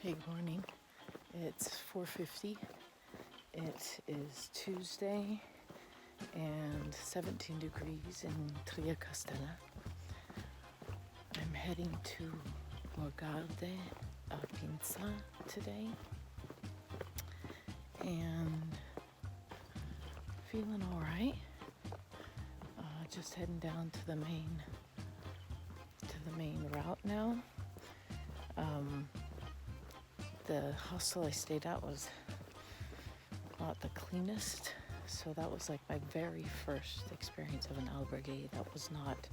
Hey, good morning. It's 4:50. It is Tuesday and 17 degrees in Triacastela. I'm heading to Morgade, Pinza today, and feeling all right. Just heading down to the main route now. The hostel I stayed at was not the cleanest, so that was like my very first experience of an albergue that was not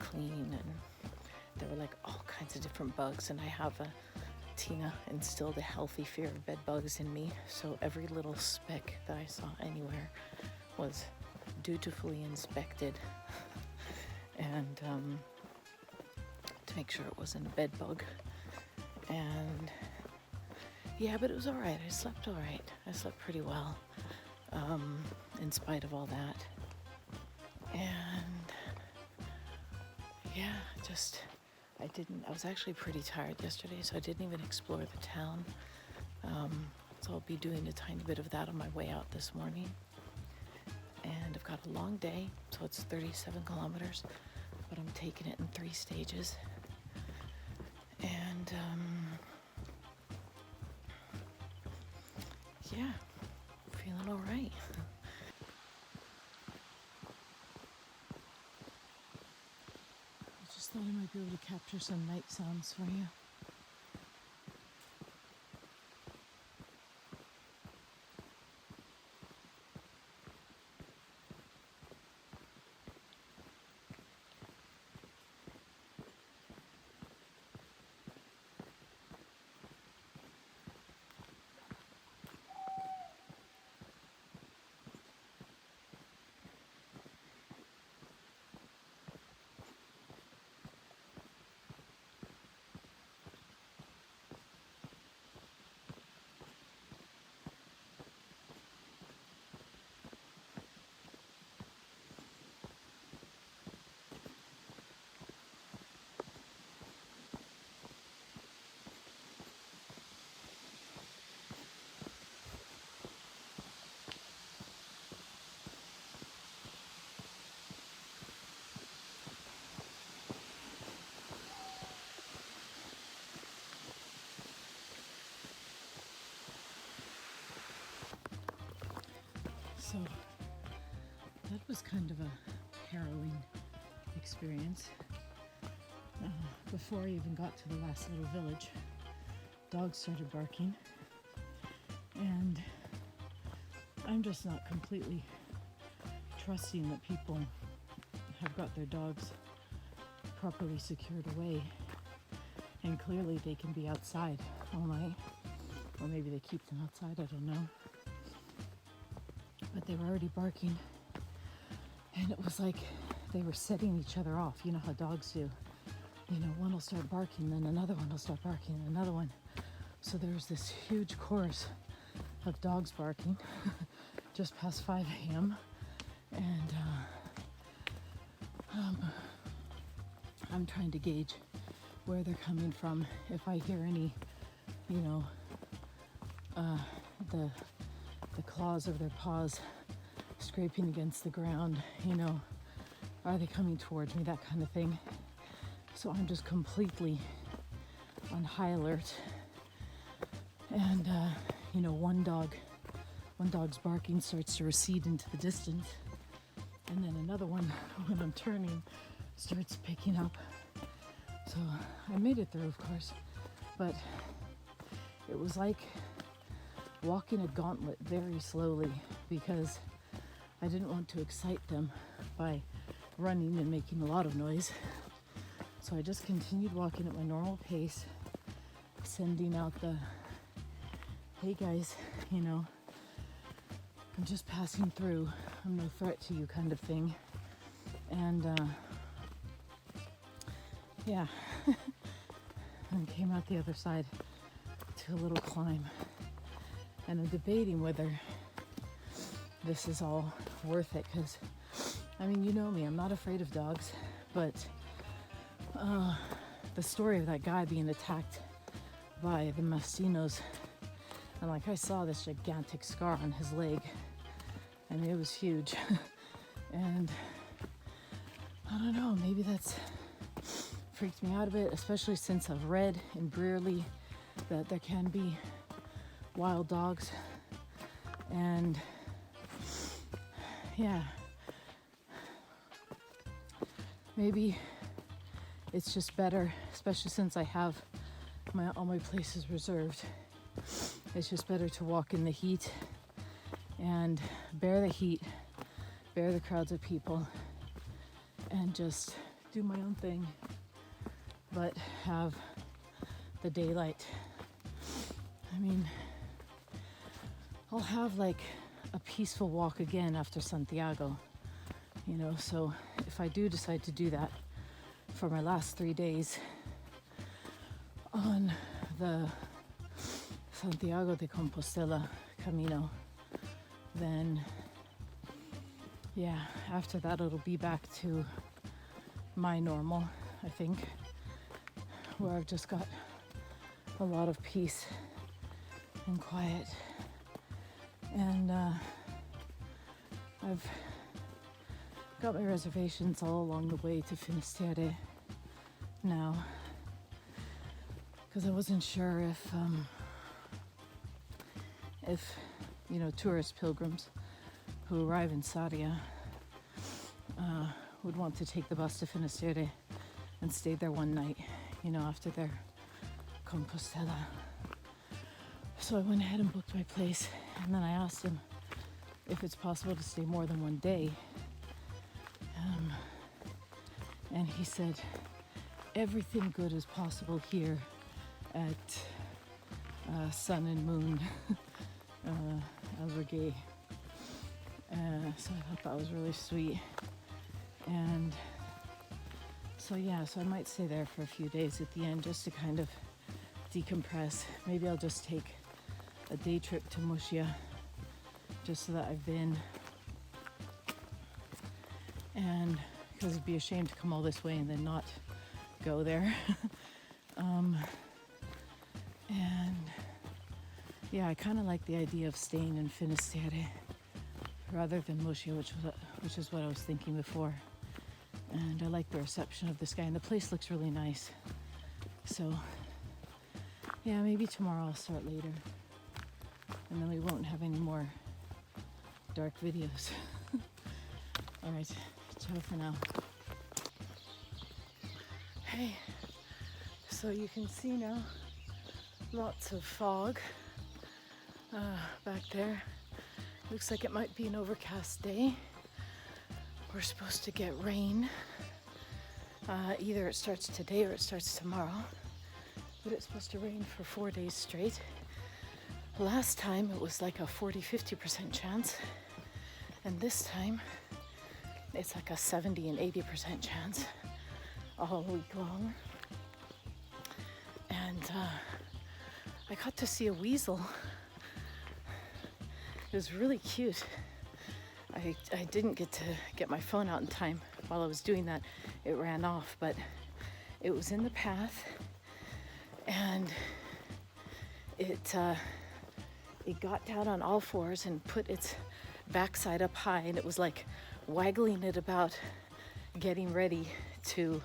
clean, and there were like all kinds of different bugs, and I have Tina instilled a healthy fear of bed bugs in me, so every little speck that I saw anywhere was dutifully inspected and to make sure it wasn't a bed bug. And yeah, but it was all right. I slept all right. I slept pretty well, in spite of all that. And yeah, I was actually pretty tired yesterday, so I didn't even explore the town. So I'll be doing a tiny bit of that on my way out this morning. And I've got a long day, so it's 37 kilometers, but I'm taking it in 3 stages. And yeah, feeling all right. I just thought I might be able to capture some night sounds for you. So that was kind of a harrowing experience. Before I even got to the last little village, dogs started barking, and I'm just not completely trusting that people have got their dogs properly secured away, and clearly they can be outside all night, or maybe they keep them outside, I don't know. But they were already barking, and it was like they were setting each other off. You know how dogs do. You know, one will start barking, then another one will start barking, and another one. So there was this huge chorus of dogs barking just past 5 a.m. And I'm trying to gauge where they're coming from. If I hear any, you know, the claws of their paws scraping against the ground, you know, are they coming towards me, that kind of thing. So I'm just completely on high alert. And you know, one dog's barking starts to recede into the distance, and then another one, when I'm turning, starts picking up. So I made it through, of course, but it was like walking a gauntlet very slowly, because I didn't want to excite them by running and making a lot of noise. So I just continued walking at my normal pace, sending out the, hey guys, you know, I'm just passing through, I'm no threat to you kind of thing. And yeah, and came out the other side to a little climb. And I'm debating whether this is all worth it, because, I mean, you know me, I'm not afraid of dogs, but the story of that guy being attacked by the Mastinos, and like I saw this gigantic scar on his leg. I mean, it was huge. And I don't know, maybe that's freaked me out a bit, especially since I've read in Brearley that there can be wild dogs. And yeah, maybe it's just better, especially since I have all my places reserved. It's just better to walk in the heat and bear the heat, bear the crowds of people, and just do my own thing, but have the daylight. I mean, I'll have like a peaceful walk again after Santiago, you know, so if I do decide to do that for my last 3 days on the Santiago de Compostela CAMINO, then yeah, after that it'll be back to my normal, I think, where I've just got a lot of peace and quiet. And I've got my reservations all along the way to Finisterre now, because I wasn't sure if you know, tourist pilgrims who arrive in Sarria would want to take the bus to Finisterre and stay there one night, you know, after their Compostela. So I went ahead and booked my place, and then I asked him if it's possible to stay more than one day. And he said, everything good is possible here at Sun and Moon Morgade. So I thought that was really sweet. And so yeah, so I might stay there for a few days at the end just to kind of decompress. Maybe I'll just take a day trip to Muxia just so that I've been, and because it'd be a shame to come all this way and then not go there. And yeah, I kind of like the idea of staying in Finisterre rather than Muxia, which is what I was thinking before. And I like the reception of this guy, and the place looks really nice. So yeah, maybe tomorrow I'll start later, and then we won't have any more dark videos. All right, ciao for now. Hey, so you can see now lots of fog back there. Looks like it might be an overcast day. We're supposed to get rain. Either it starts today or it starts tomorrow. But it's supposed to rain for 4 days straight. Last time it was like a 40-50% chance. And this time it's like a 70 and 80% chance all week long. And I got to see a weasel. It was really cute. I didn't get my phone out in time. While I was doing that, it ran off, but it was in the path, and it got down on all fours and put its backside up high, and it was like waggling it about, getting ready to,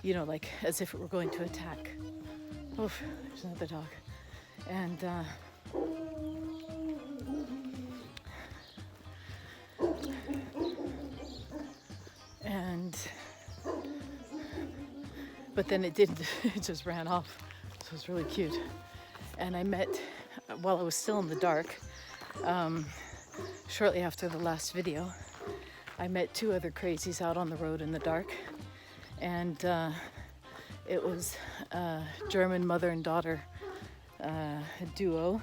you know, like as if it were going to attack. Oh, there's another dog. But then it didn't, it just ran off. So it was really cute. And I met, while I was still in the dark, shortly after the last video, I met 2 other crazies out on the road in the dark. And it was a German mother and daughter duo,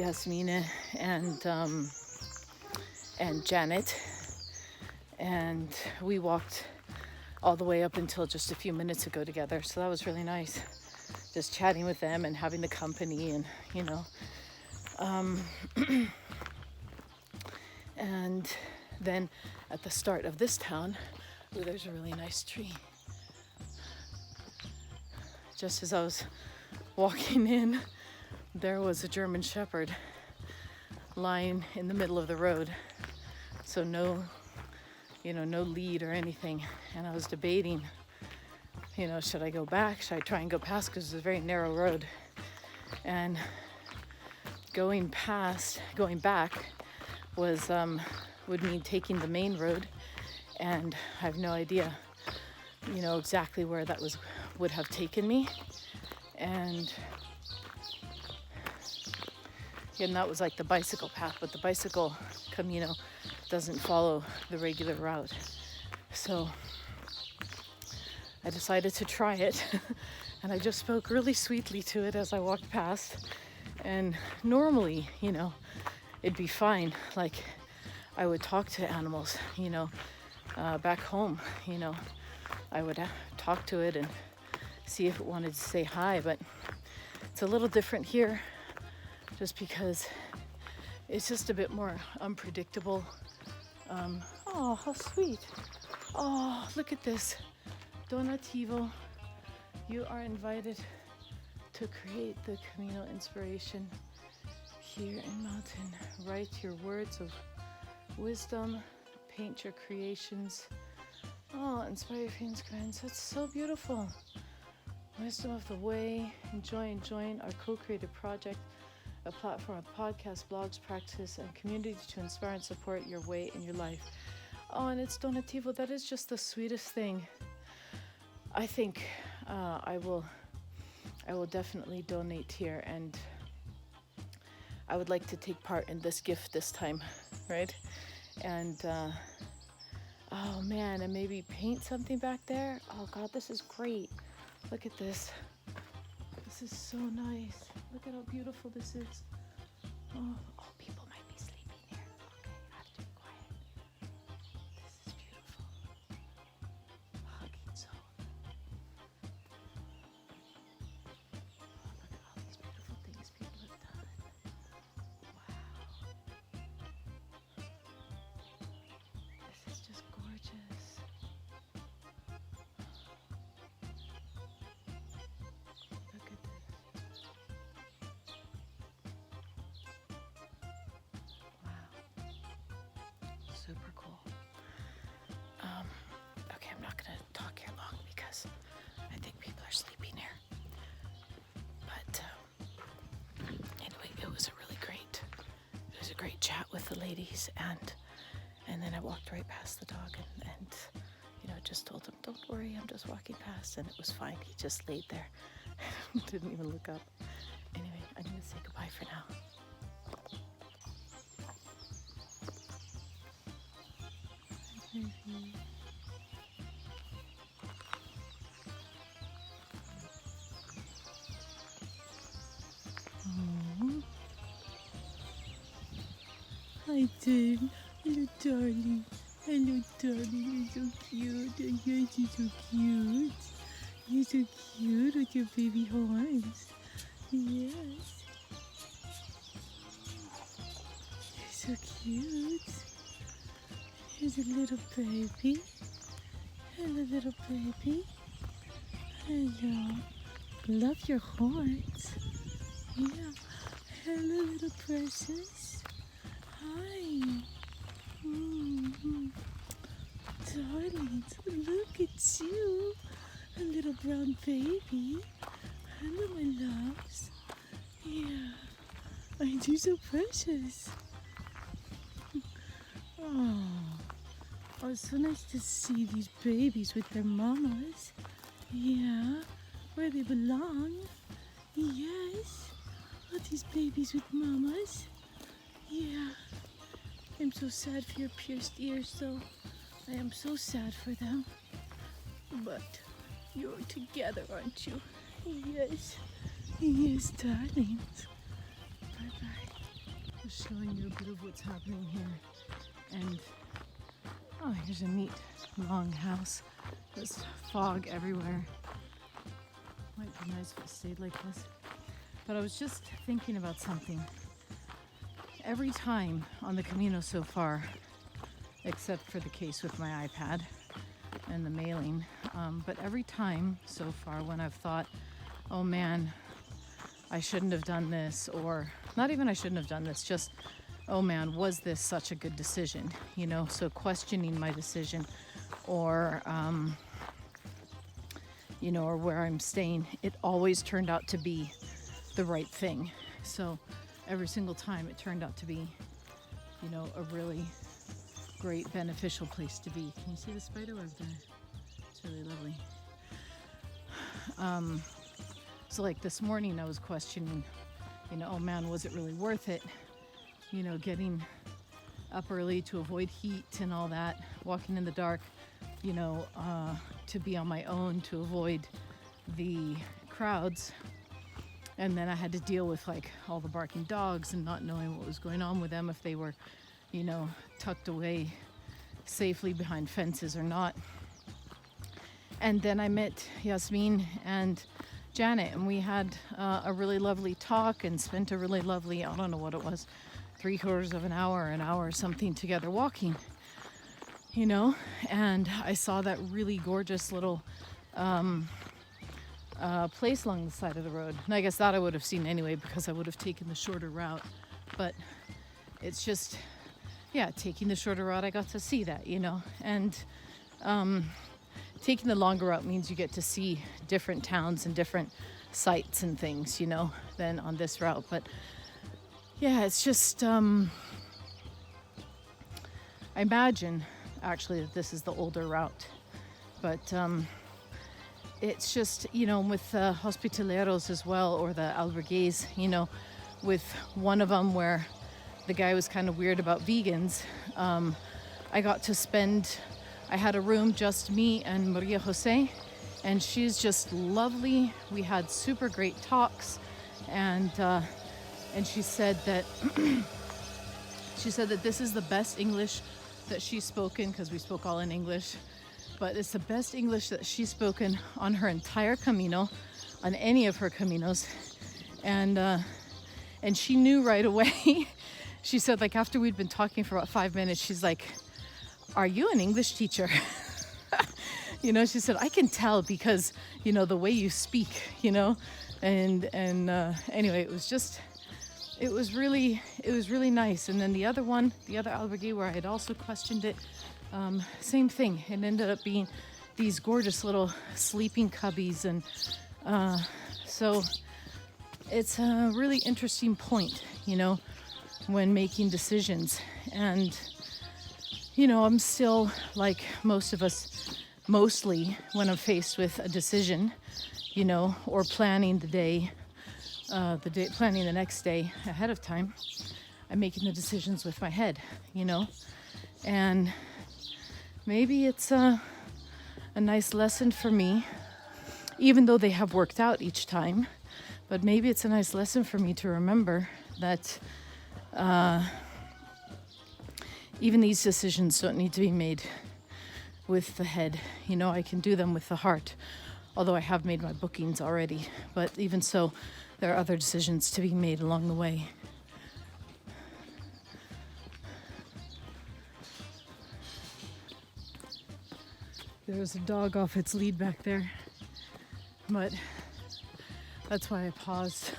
Yasmina and Janet. And we walked all the way up until just a few minutes ago together. So that was really nice. Just chatting with them and having the company, and, you know. And then at the start of this town, ooh, there's a really nice tree. Just as I was walking in, there was a German Shepherd lying in the middle of the road. So no lead or anything. And I was debating, should I go back? Should I try and go past? Because it's a very narrow road. And going back was, would mean taking the main road. And I have no idea, exactly where that would have taken me. And again, that was like the bicycle path, but the bicycle CAMINO doesn't follow the regular route. So I decided to try it. And I just spoke really sweetly to it as I walked past. And normally, it'd be fine. Like, I would talk to animals, back home, I would talk to it and see if it wanted to say hi. But it's a little different here just because it's just a bit more unpredictable. Oh, how sweet. Oh, look at this. Donativo, you are invited to create the CAMINO inspiration here in Mountain. Write your words of wisdom, paint your creations. Oh, inspire your friends. That's so beautiful. Wisdom of the way. Enjoy our co-created project, a platform of podcasts, blogs, practice, and community to inspire and support your way in your life. Oh, and it's Donativo. That is just the sweetest thing. I think I will definitely donate here, and I would like to take part in this gift this time, right? And oh man, and maybe paint something back there. Oh God, this is great. Look at this. This is so nice. Look at how beautiful this is. Oh, people might be sleeping here. Okay, I have to be quiet. This is beautiful. Hugging zone. Oh, look at all these beautiful things people have done. Wow. This is just gorgeous. Look at this. Wow. Super cool. Okay, I'm not gonna talk here long because I think people are sleeping here. But anyway, it was a great chat with the ladies, and then I walked right past the dog and just told him, don't worry, I'm just walking past, and it was fine. He just laid there. Didn't even look up. Anyway, I'm gonna say goodbye for now. Hi, Tim. Hello, darling. Hello, darling. You're so cute. Yes, you're so cute. You're so cute with your baby horns. Yes. You're so cute. Here's a little baby. Hello, little baby. Hello. Love your horns. Yeah. Hello, little precious. Hi. Mm-hmm. Darlings, look at you. A little brown baby. Hello, my loves. Yeah. Aren't you so precious? Oh, it's so nice to see these babies with their mamas. Yeah, where they belong. Yes. All these babies with mamas. Yeah. I'm so sad for your pierced ears, though. I am so sad for them. But you're together, aren't you? Yes. Yes, darlings. Bye-bye. Just showing you a bit of what's happening here. And, oh, here's a neat long house. There's fog everywhere. Might be nice if it stayed like this. But I was just thinking about something. Every time on the CAMINO so far, except for the case with my iPad and the mailing, but every time so far when I've thought, oh man, I shouldn't have done this, or not even I shouldn't have done this, just, oh man, was this such a good decision? You know, so questioning my decision, or, you know, or where I'm staying, it always turned out to be the right thing. So every single time it turned out to be, you know, a really great beneficial place to be. Can you see the spider web there? It's really lovely. So like this morning I was questioning, you know, oh man, was it really worth it? You know, getting up early to avoid heat and all that, walking in the dark, you know, to be on my own, to avoid the crowds. And then I had to deal with like all the barking dogs and not knowing what was going on with them, if they were, you know, tucked away safely behind fences or not. And then I met Yasmin and Janet, and we had a really lovely talk and spent a really lovely, I don't know what it was, 3/4 of an hour or something together walking, you know. And I saw that really gorgeous little place along the side of the road. And I guess that I would have seen anyway because I would have taken the shorter route. But it's just, yeah, taking the shorter route, I got to see that, you know. And taking the longer route means you get to see different towns and different sites and things, you know, than on this route. But yeah, it's just, I imagine actually that this is the older route. But it's just, you know, with the hospitaleros as well, or the albergues, you know, with one of them where the guy was kind of weird about vegans, I got to spend, I had a room, just me and Maria Jose, and she's just lovely. We had super great talks, and she said that this is the best English that she's spoken, because we spoke all in English, but it's the best English that she's spoken on her entire Camino, on any of her Caminos, and she knew right away. She said, like, after we'd been talking for about 5 minutes, she's like, "Are you an English teacher?" You know, she said, "I can tell because, you know, the way you speak, you know." And anyway, it was really nice. And then the other albergue where I had also questioned it, same thing. It ended up being these gorgeous little sleeping cubbies, and so it's a really interesting point, you know, when making decisions. And you know, I'm still, like most of us, mostly when I'm faced with a decision, you know, or planning planning the next day ahead of time, I'm making the decisions with my head, you know. And maybe it's a nice lesson for me, even though they have worked out each time, but maybe it's a nice lesson for me to remember that even these decisions don't need to be made with the head. You know, I can do them with the heart, although I have made my bookings already. But even so, there are other decisions to be made along the way. There's a dog off its lead back there, but that's why I paused,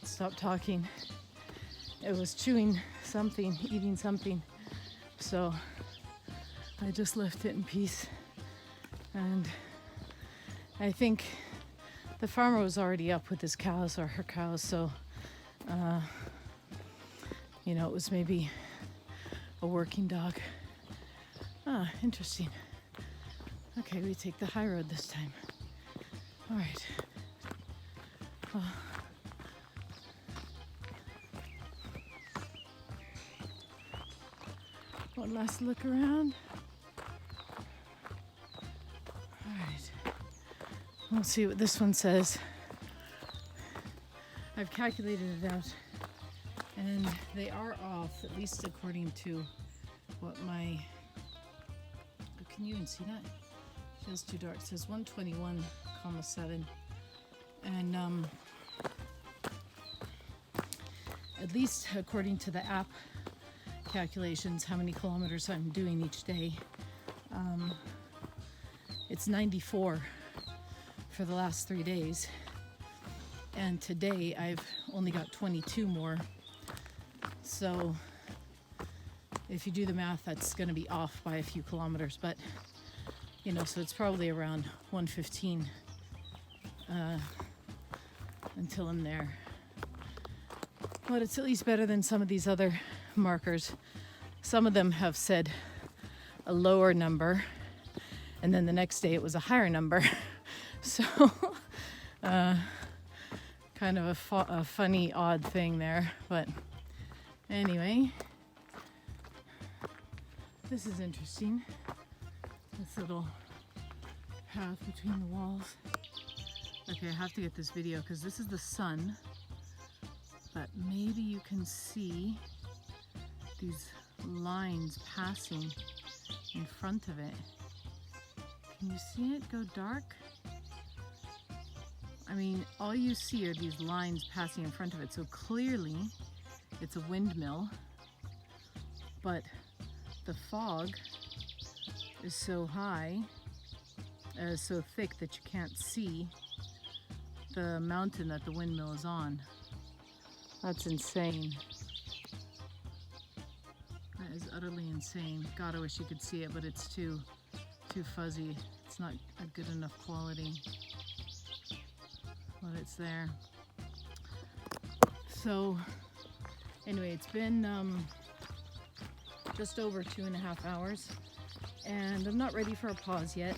stopped talking. It was chewing something, eating something. So I just left it in peace. And I think the farmer was already up with his cows, or her cows, so you know, it was maybe a working dog. Ah, interesting. Okay, we take the high road this time. All right. Well, one last look around. All right. We'll see what this one says. I've calculated it out, and they are off, at least according to what my... Can you even see that? Feels too dark. It says 121,7, and at least according to the app calculations, how many kilometers I'm doing each day, it's 94 for the last 3 days. And today I've only got 22 more. So if you do the math, that's going to be off by a few kilometers, but you know, so it's probably around 1:15 until I'm there. But it's at least better than some of these other markers. Some of them have said a lower number, and then the next day it was a higher number. So kind of a funny, odd thing there. But anyway, this is interesting. This little path between the walls. Okay, I have to get this video because this is the sun, but maybe you can see these lines passing in front of it. Can you see it go dark? I mean, all you see are these lines passing in front of it, so clearly it's a windmill, but the fog is so high, so thick that you can't see the mountain that the windmill is on. That's insane. That is utterly insane. God, I wish you could see it, but it's too fuzzy. It's not a good enough quality, but it's there. So anyway, it's been just over 2.5 hours, and I'm not ready for a pause yet.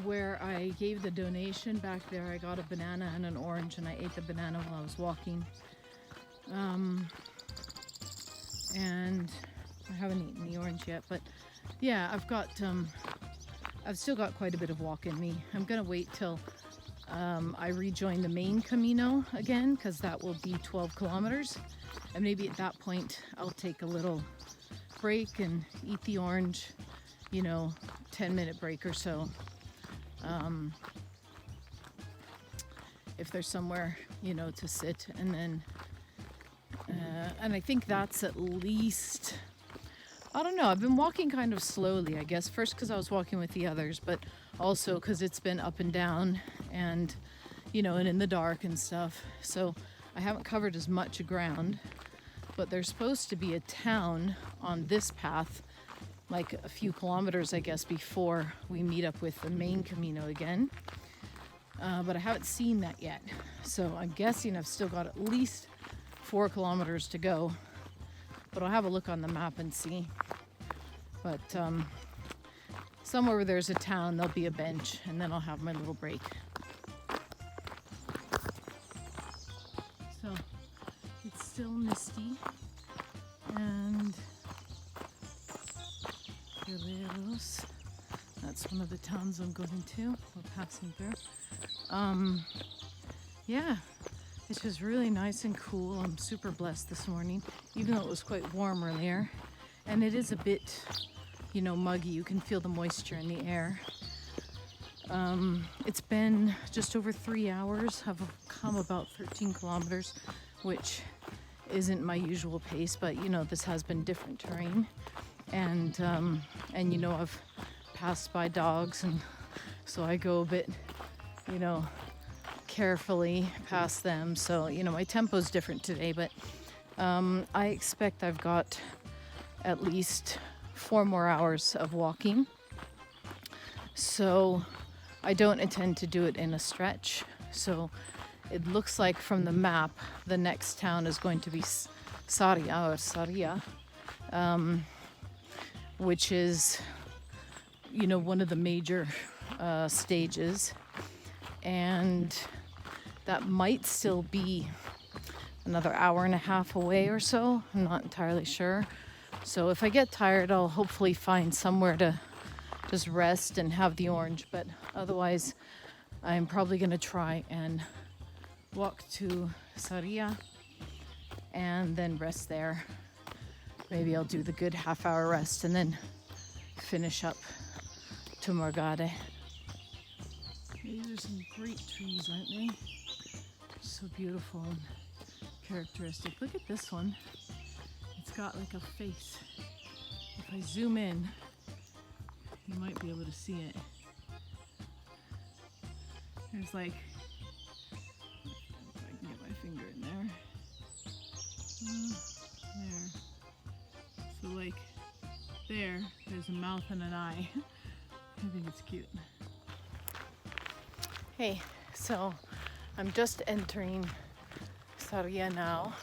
Where I gave the donation back there, I got a banana and an orange, and I ate the banana while I was walking. And I haven't eaten the orange yet, but yeah, I've still got quite a bit of walk in me. I'm gonna wait till I rejoin the main CAMINO again, because that will be 12 kilometers. And maybe at that point, I'll take a little break and eat the orange, you know, 10-minute break or so. If there's somewhere, you know, to sit, and then, and I think that's at least, I don't know, I've been walking kind of slowly, I guess, first because I was walking with the others, but also because it's been up and down and, you know, and in the dark and stuff. So I haven't covered as much ground, but there's supposed to be a town on this path, like a few kilometers, I guess, before we meet up with the main CAMINO again. But I haven't seen that yet. So I'm guessing I've still got at least 4 kilometers to go, but I'll have a look on the map and see. But somewhere where there's a town, there'll be a bench, and then I'll have my little break. So it's still misty, and Guerreros, that's one of the towns I'm going to. We're passing through. Yeah, it's just really nice and cool. I'm super blessed this morning, even though it was quite warm earlier. And it is a bit, you know, muggy. You can feel the moisture in the air. It's been just over 3 hours. I've come about 13 kilometers, which isn't my usual pace, but you know, this has been different terrain. And you know, I've passed by dogs, and so I go a bit, you know, carefully past them. So, you know, my tempo's different today, but I expect I've got at least 4 more hours of walking. So I don't intend to do it in a stretch. So it looks like from the map, the next town is going to be Saria, which is, you know, one of the major stages. And that might still be another hour and a half away or so. I'm not entirely sure. So if I get tired, I'll hopefully find somewhere to just rest and have the orange. But otherwise, I'm probably going to try and walk to Saria and then rest there. Maybe I'll do the good half-hour rest and then finish up to Morgade. These are some great trees, aren't they? So beautiful and characteristic. Look at this one. It's got like a face. If I zoom in, you might be able to see it. There's like, if I can get my finger in there. There. So like there's a mouth and an eye. I think it's cute. Hey, so I'm just entering Sarria now.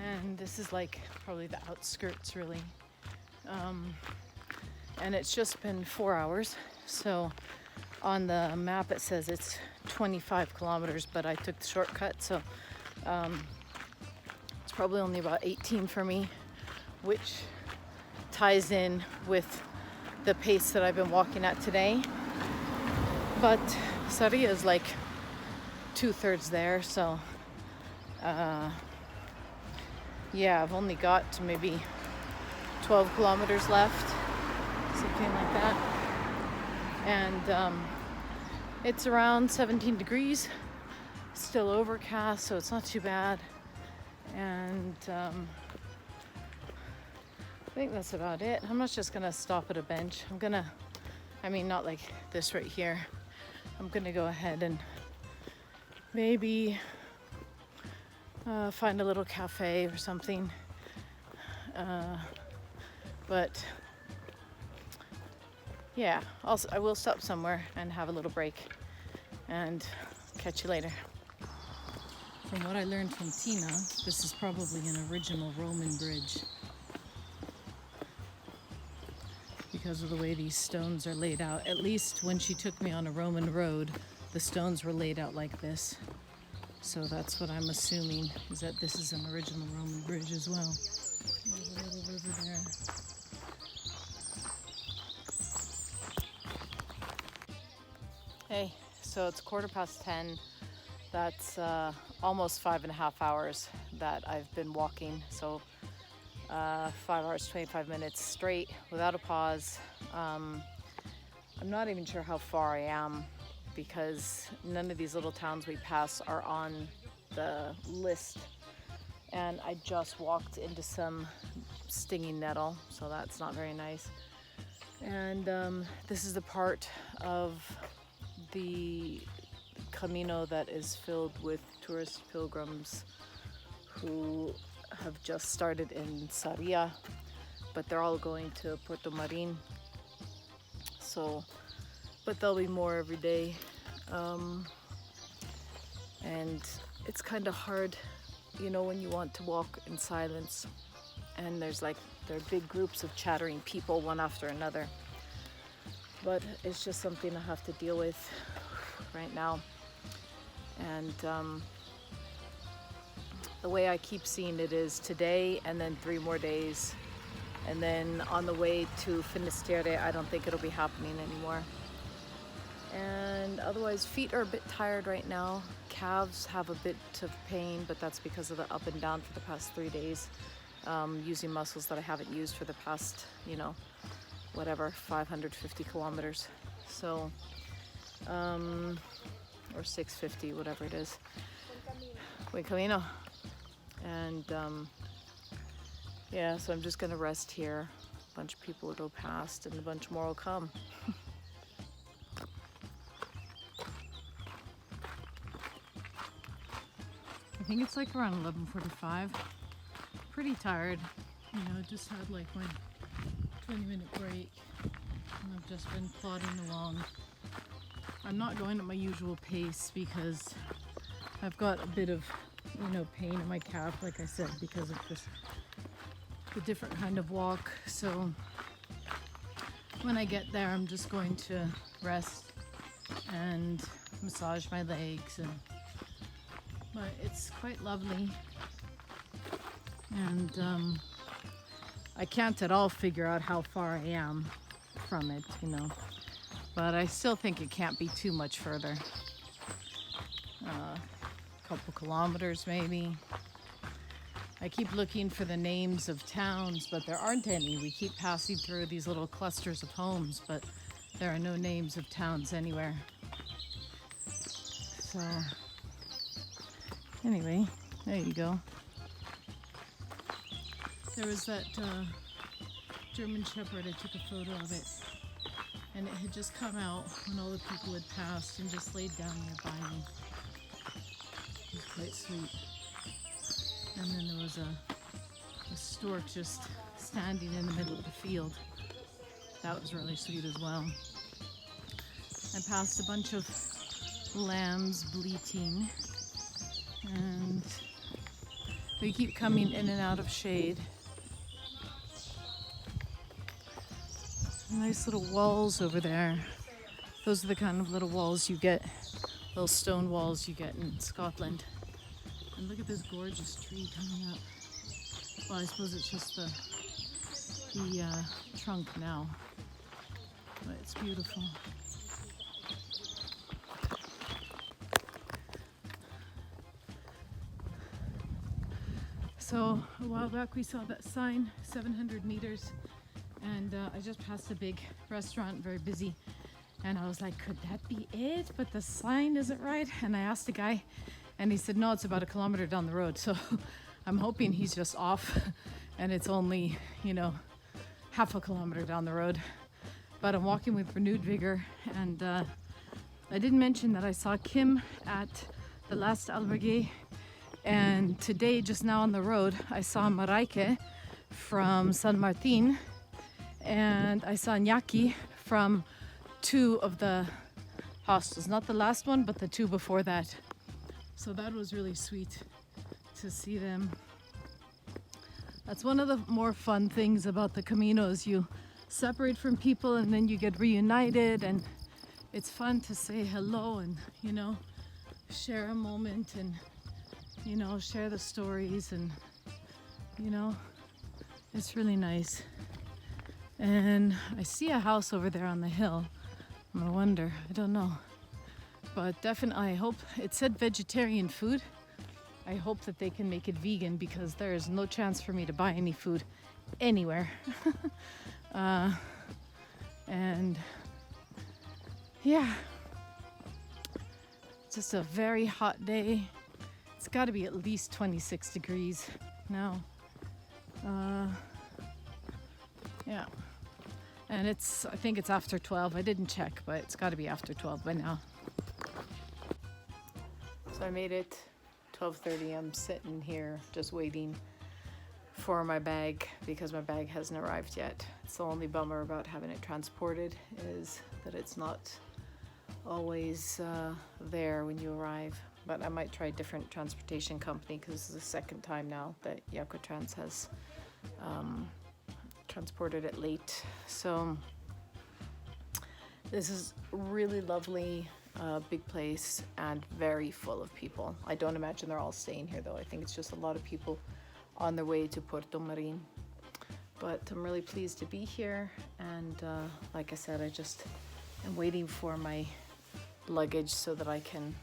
And this is like probably the outskirts really. And it's just been 4 hours. So on the map it says it's 25 kilometers, but I took the shortcut. So it's probably only about 18 for me, which ties in with the pace that I've been walking at today. But Sarria is like 2/3 there. So yeah, I've only got to maybe 12 kilometers left, something like that. And it's around 17 degrees, still overcast, so it's not too bad. And I think that's about it. I'm not just gonna stop at a bench. Not like this right here. I'm gonna go ahead and maybe find a little cafe or something. But yeah, I will stop somewhere and have a little break, and catch you later. From what I learned from Tina, this is probably an original Roman bridge because of the way these stones are laid out. At least when she took me on a Roman road, the stones were laid out like this. So that's what I'm assuming, is that this is an original Roman bridge as well. There's a little river there. Hey, so it's 10:15. That's almost 5.5 hours that I've been walking. So 5 hours, 25 minutes straight without a pause. I'm not even sure how far I am, because none of these little towns we pass are on the list. And I just walked into some stinging nettle, so that's not very nice. And this is the part of the CAMINO that is filled with tourist pilgrims who have just started in Sarria, but they're all going to Puerto Marin. So, but there'll be more every day. And it's kind of hard, when you want to walk in silence and there are big groups of chattering people one after another. But it's just something I have to deal with right now. And the way I keep seeing it is today and then 3 more days. And then on the way to Finisterre, I don't think it'll be happening anymore. And otherwise, feet are a bit tired right now. Calves have a bit of pain, but that's because of the up and down for the past 3 days. Using muscles that I haven't used for the past, 550 kilometers. So, or 650, whatever it is. Buen camino. And yeah, so I'm just gonna rest here. A bunch of people will go past and a bunch more will come. I think it's like around 11:45. Pretty tired. Just had like my 20-minute break. And I've just been plodding along. I'm not going at my usual pace because I've got a bit of, pain in my calf, like I said, because of just the different kind of walk. So when I get there, I'm just going to rest and massage my legs, but it's quite lovely. And I can't at all figure out how far I am from it, but I still think it can't be too much further. A couple kilometers maybe. I keep looking for the names of towns, but there aren't any. We keep passing through these little clusters of homes, but there are no names of towns anywhere. So anyway, there you go. There was that German Shepherd. I took a photo of it, And it had just come out when all the people had passed and just laid down nearby me. It was quite sweet. And then there was a stork just standing in the middle of the field. That was really sweet as well. I passed a bunch of lambs bleating, and we keep coming in and out of shade. Nice little walls over there. Those are the kind of little walls you get, little stone walls you get in Scotland. And look at this gorgeous tree coming up. Well, I suppose it's just the trunk now, but it's beautiful. So a while back we saw that sign, 700 meters, and I just passed a big restaurant, very busy, and I was like, could that be it? But the sign isn't right. And I asked the guy, and he said, no, it's about 1 kilometer down the road. So I'm hoping he's just off and it's only, you know, half a kilometer down the road. But I'm walking with renewed vigor, and I didn't mention that I saw Kim at the last albergue. And today, just now on the road, I saw Mareike from San Martin, and I saw Nyaki from 2 of the hostels. Not the last one, but the 2 before that. So that was really sweet to see them. That's one of the more fun things about the Camino, is you separate from people and then you get reunited, and it's fun to say hello and, you know, share a moment and, you know, share the stories, and, you know, it's really nice. And I see a house over there on the hill. I wonder, I don't know. But definitely, I hope, it said vegetarian food. I hope that they can make it vegan, because there is no chance for me to buy any food anywhere. And yeah, just a very hot day. It's got to be at least 26 degrees now. Yeah. And I think it's after 12. I didn't check, but it's got to be after 12 by now. So I made it 12:30. I'm sitting here just waiting for my bag, because my bag hasn't arrived yet. It's the only bummer about having it transported, is that it's not always there when you arrive. But I might try a different transportation company, because this is the second time now that Yakotrans has transported it late. So this is really lovely, big place, and very full of people. I don't imagine they're all staying here though. I think it's just a lot of people on their way to Puerto Marin. But I'm really pleased to be here, and like I said, I just am waiting for my luggage so that I can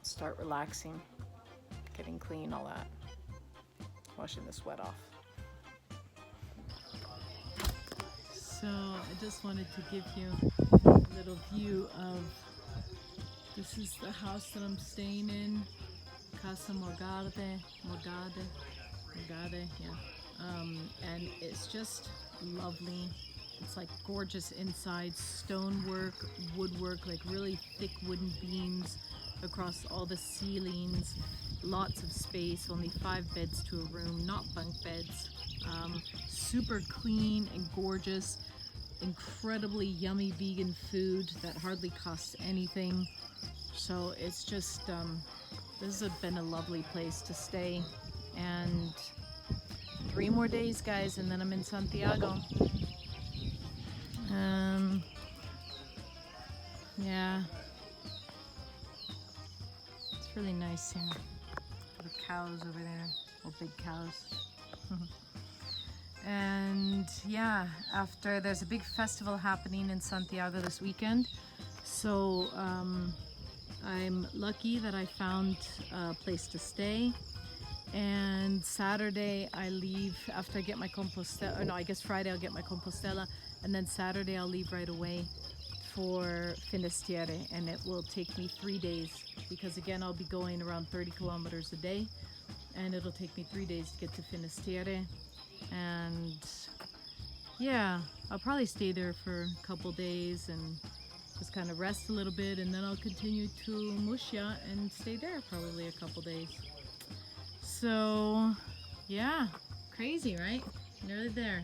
start relaxing, getting clean, all that, washing the sweat off. So I just wanted to give you a little view of, this is the house that I'm staying in, Casa Morgade, yeah. And it's just lovely. It's like gorgeous inside, stonework, woodwork, like really thick wooden beams across all the ceilings, lots of space, only 5 beds to a room, not bunk beds, super clean and gorgeous, incredibly yummy vegan food that hardly costs anything. So it's just, this has been a lovely place to stay. And 3 more days, guys, and then I'm in Santiago. Yeah, it's really nice here. The cows over there, all big cows. And yeah, after, there's a big festival happening in Santiago this weekend, so I'm lucky that I found a place to stay. And Saturday I leave after I get my Compostela, or no, I guess Friday I'll get my Compostela, and then Saturday I'll leave right away for Finisterre, and it will take me 3 days, because again I'll be going around 30 kilometers a day, and it'll take me 3 days to get to Finisterre. And yeah, I'll probably stay there for a couple days and just kind of rest a little bit, and then I'll continue to Musha and stay there probably a couple days. So yeah, crazy, right? Nearly there.